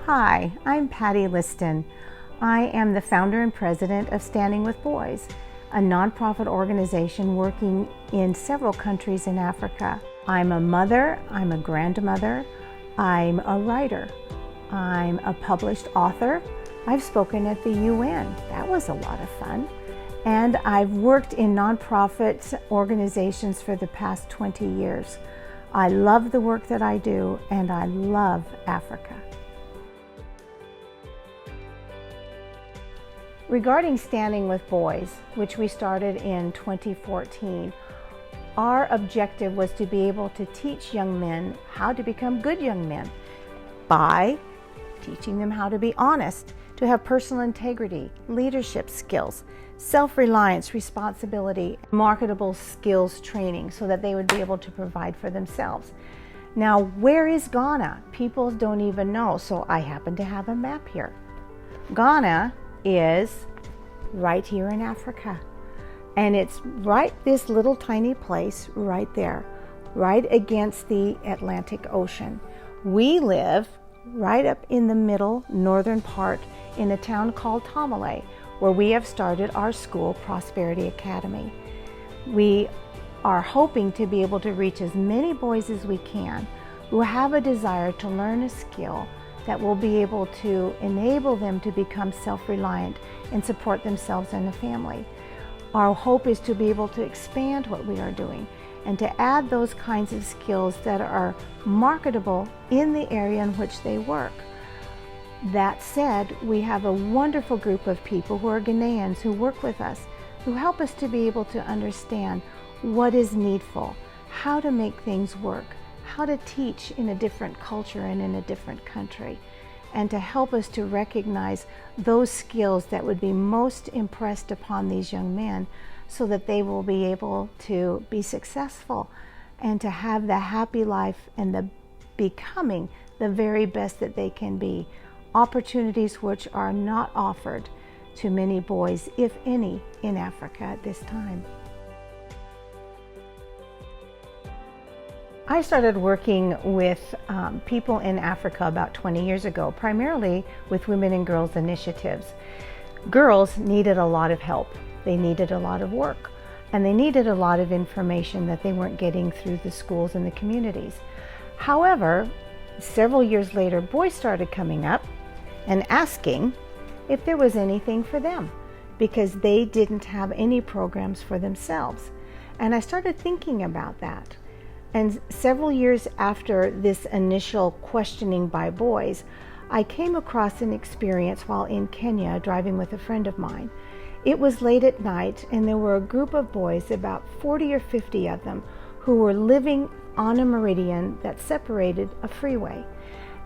Hi, I'm Patty Liston. I am the founder and president of Standing with Boys, a nonprofit organization working in several countries in Africa. I'm a mother, I'm a grandmother, I'm a writer, I'm a published author. I've spoken at the UN. That was a lot of fun. And I've worked in nonprofit organizations for the past 20 years. I love the work that I do, and I love Africa. Regarding Standing with Boys, which we started in 2014, our objective was to be able to teach young men how to become good young men by teaching them how to be honest, to have personal integrity, leadership skills, self-reliance, responsibility, marketable skills training so that they would be able to provide for themselves. Now, where is Ghana? People don't even know, so I happen to have a map here. Ghana is right here in Africa, and it's right this little tiny place right there, right against the Atlantic Ocean. We live right up in the middle northern part in a town called Tamale, where we have started our school, Prosperity Academy. We are hoping to be able to reach as many boys as we can who have a desire to learn a skill that will be able to enable them to become self-reliant and support themselves and the family. Our hope is to be able to expand what we are doing and to add those kinds of skills that are marketable in the area in which they work. That said, we have a wonderful group of people who are Ghanaians who work with us, who help us to be able to understand what is needful, how to make things work, how to teach in a different culture and in a different country, and to help us to recognize those skills that would be most impressed upon these young men so that they will be able to be successful and to have the happy life and the becoming the very best that they can be. Opportunities which are not offered to many boys, if any, in Africa at this time. I started working with people in Africa about 20 years ago, primarily with women and girls initiatives. Girls needed a lot of help. They needed a lot of work, and they needed a lot of information that they weren't getting through the schools and the communities. However, several years later, boys started coming up and asking if there was anything for them because they didn't have any programs for themselves. And I started thinking about that. And several years after this initial questioning by boys, I came across an experience while in Kenya driving with a friend of mine. It was late at night, and there were a group of boys, about 40 or 50 of them, who were living on a meridian that separated a freeway.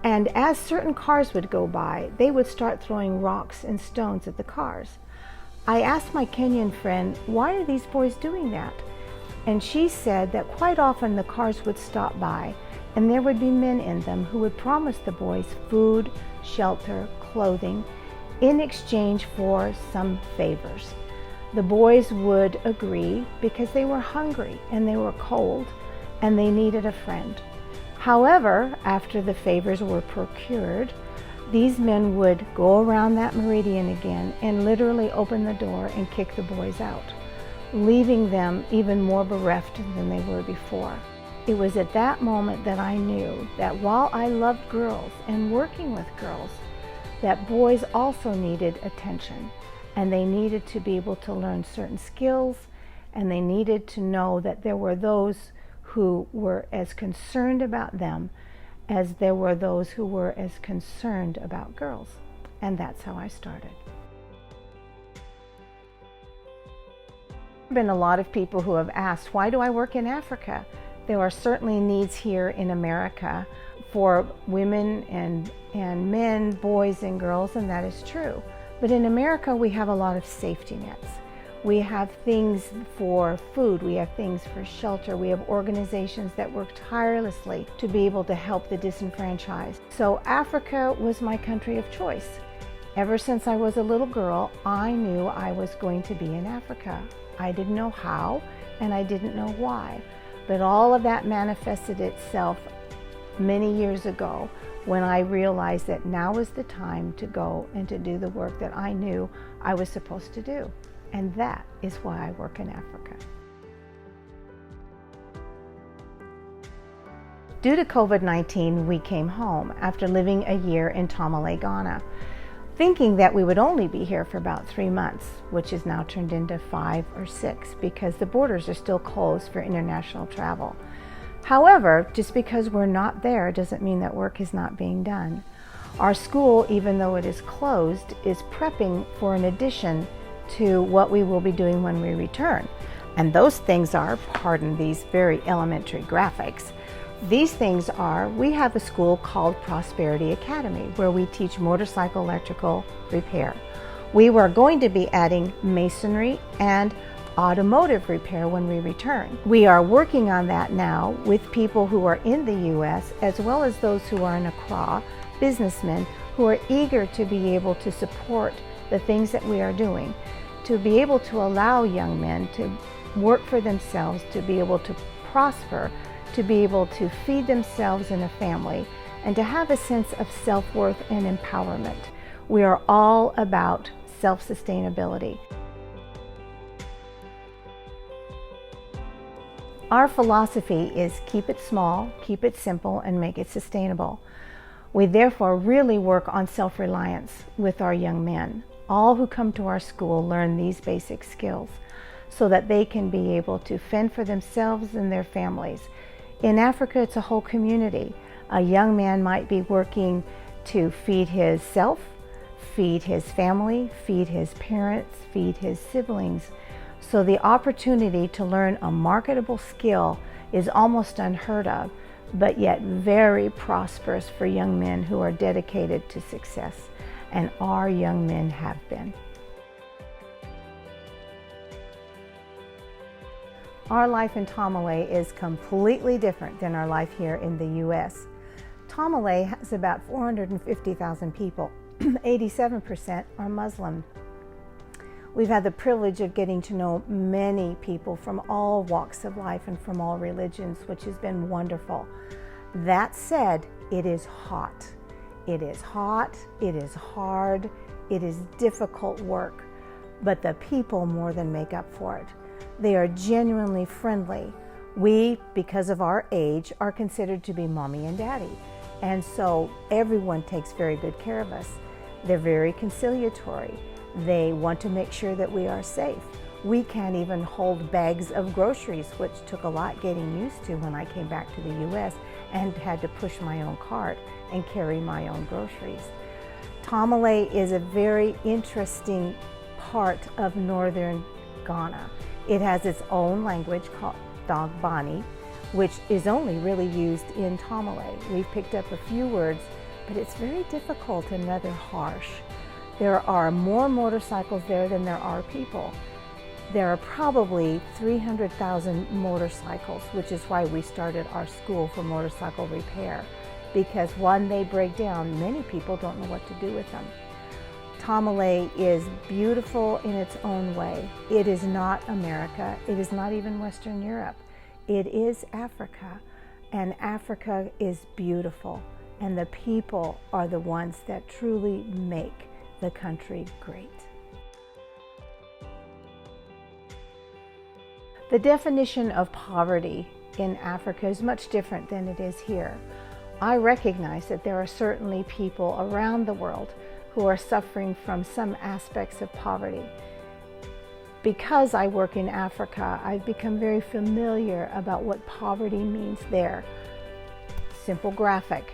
And as certain cars would go by, they would start throwing rocks and stones at the cars. I asked my Kenyan friend, why are these boys doing that? And she said that quite often the cars would stop by and there would be men in them who would promise the boys food, shelter, clothing in exchange for some favors. The boys would agree because they were hungry and they were cold and they needed a friend. However, after the favors were procured, these men would go around that meridian again and literally open the door and kick the boys out, leaving them even more bereft than they were before. It was at that moment that I knew that while I loved girls and working with girls, that boys also needed attention, and they needed to be able to learn certain skills, and they needed to know that there were those who were as concerned about them as there were those who were as concerned about girls. And that's how I started. There have been a lot of people who have asked, why do I work in Africa? There are certainly needs here in America for women and men, boys and girls, and that is true. But in America, we have a lot of safety nets. We have things for food, we have things for shelter, we have organizations that work tirelessly to be able to help the disenfranchised. So Africa was my country of choice. Ever since I was a little girl, I knew I was going to be in Africa. I didn't know how, and I didn't know why. But all of that manifested itself many years ago when I realized that now was the time to go and to do the work that I knew I was supposed to do. And that is why I work in Africa. Due to COVID-19, we came home after living a year in Tamale, Ghana, thinking that we would only be here for about 3 months, which is now turned into 5 or 6 because the borders are still closed for international travel. However, just because we're not there doesn't mean that work is not being done. Our school, even though it is closed, is prepping for an addition to what we will be doing when we return. And those things are, pardon these very elementary graphics, these things are, we have a school called Prosperity Academy where we teach motorcycle electrical repair. We were going to be adding masonry and automotive repair when we return. We are working on that now with people who are in the U.S. as well as those who are in Accra, businessmen who are eager to be able to support the things that we are doing, to be able to allow young men to work for themselves, to be able to prosper, to be able to feed themselves and a family, and to have a sense of self-worth and empowerment. We are all about self-sustainability. Our philosophy is keep it small, keep it simple, and make it sustainable. We therefore really work on self-reliance with our young men. All who come to our school learn these basic skills so that they can be able to fend for themselves and their families. In Africa, it's a whole community. A young man might be working to feed himself, feed his family, feed his parents, feed his siblings. So the opportunity to learn a marketable skill is almost unheard of, but yet very prosperous for young men who are dedicated to success. And our young men have been. Our life in Tamale is completely different than our life here in the U.S. Tamale has about 450,000 people. 87% are Muslim. We've had the privilege of getting to know many people from all walks of life and from all religions, which has been wonderful. That said, it is hot. It is hot, it is hard, it is difficult work, but the people more than make up for it. They are genuinely friendly. We, because of our age, are considered to be mommy and daddy. And so everyone takes very good care of us. They're very conciliatory. They want to make sure that we are safe. We can't even hold bags of groceries, which took a lot getting used to when I came back to the U.S. and had to push my own cart and carry my own groceries. Tamale is a very interesting part of northern Ghana. It has its own language called Dagbani, which is only really used in Tamale. We've picked up a few words, but it's very difficult and rather harsh. There are more motorcycles there than there are people. There are probably 300,000 motorcycles, which is why we started our school for motorcycle repair, because when they break down, many people don't know what to do with them. Tamale is beautiful in its own way. It is not America. It is not even Western Europe. It is Africa, and Africa is beautiful, and the people are the ones that truly make the country great. The definition of poverty in Africa is much different than it is here. I recognize that there are certainly people around the world who are suffering from some aspects of poverty. Because I work in Africa, I've become very familiar about what poverty means there. Simple graphic.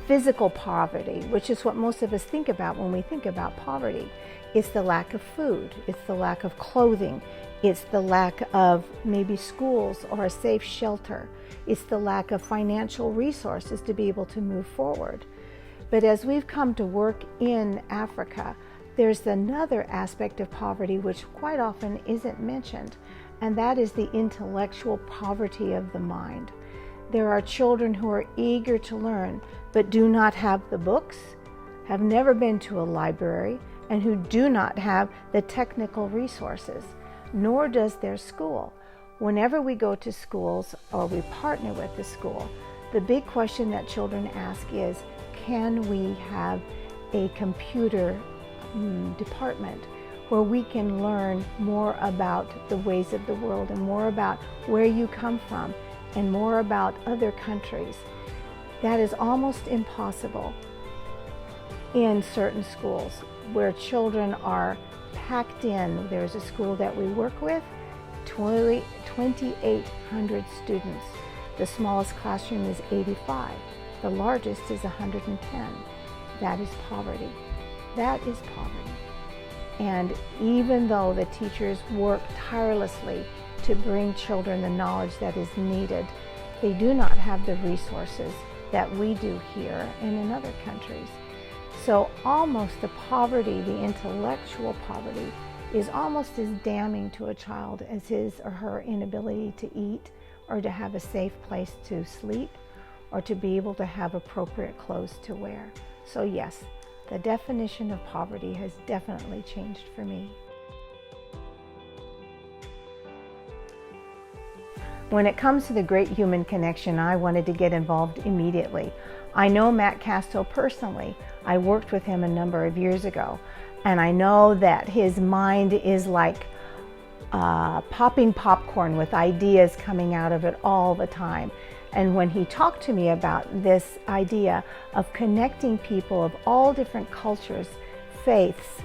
Physical poverty, which is what most of us think about when we think about poverty. It's the lack of food, it's the lack of clothing, it's the lack of maybe schools or a safe shelter, it's the lack of financial resources to be able to move forward. But as we've come to work in Africa, there's another aspect of poverty which quite often isn't mentioned, and that is the intellectual poverty of the mind. There are children who are eager to learn, but do not have the books, have never been to a library, and who do not have the technical resources, nor does their school. Whenever we go to schools or we partner with the school, the big question that children ask is, can we have a computer department where we can learn more about the ways of the world and more about where you come from and more about other countries? That is almost impossible in certain schools where children are packed in. There's a school that we work with, 2,800 students. The smallest classroom is 85. The largest is 110. That is poverty. That is poverty. And even though the teachers work tirelessly to bring children the knowledge that is needed, they do not have the resources that we do here and in other countries. So almost the poverty, the intellectual poverty, is almost as damning to a child as his or her inability to eat or to have a safe place to sleep or to be able to have appropriate clothes to wear. So yes, the definition of poverty has definitely changed for me. When it comes to the Great Human Connection, I wanted to get involved immediately. I know Matt Casto personally. I worked with him a number of years ago, and I know that his mind is like popping popcorn with ideas coming out of it all the time. And when he talked to me about this idea of connecting people of all different cultures, faiths,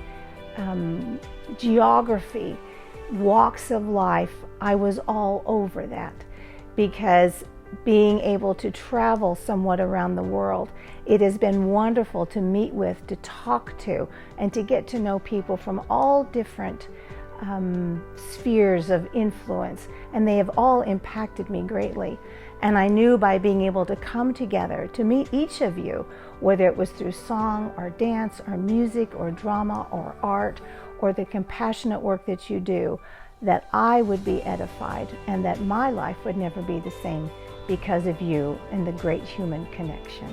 geography, walks of life, I was all over that, because being able to travel somewhat around the world, it has been wonderful to meet with, to talk to, and to get to know people from all different spheres of influence, and they have all impacted me greatly. And I knew by being able to come together to meet each of you, whether it was through song or dance or music or drama or art or the compassionate work that you do, that I would be edified and that my life would never be the same because of you and the Great Human Connection.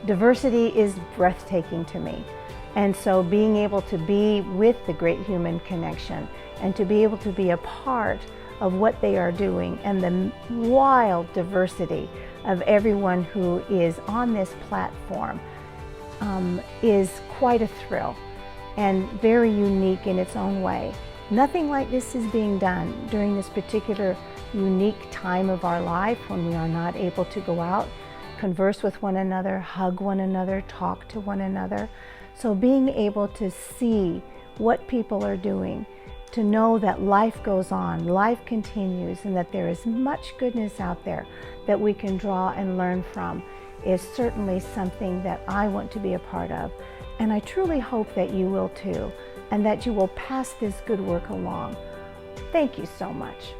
Diversity is breathtaking to me. And so being able to be with the Great Human Connection and to be able to be a part of what they are doing and the wild diversity of everyone who is on this platform is quite a thrill and very unique in its own way. Nothing like this is being done during this particular unique time of our life when we are not able to go out, converse with one another, hug one another, talk to one another. So being able to see what people are doing, to know that life goes on, life continues, and that there is much goodness out there that we can draw and learn from, is certainly something that I want to be a part of. And I truly hope that you will too, and that you will pass this good work along. Thank you so much.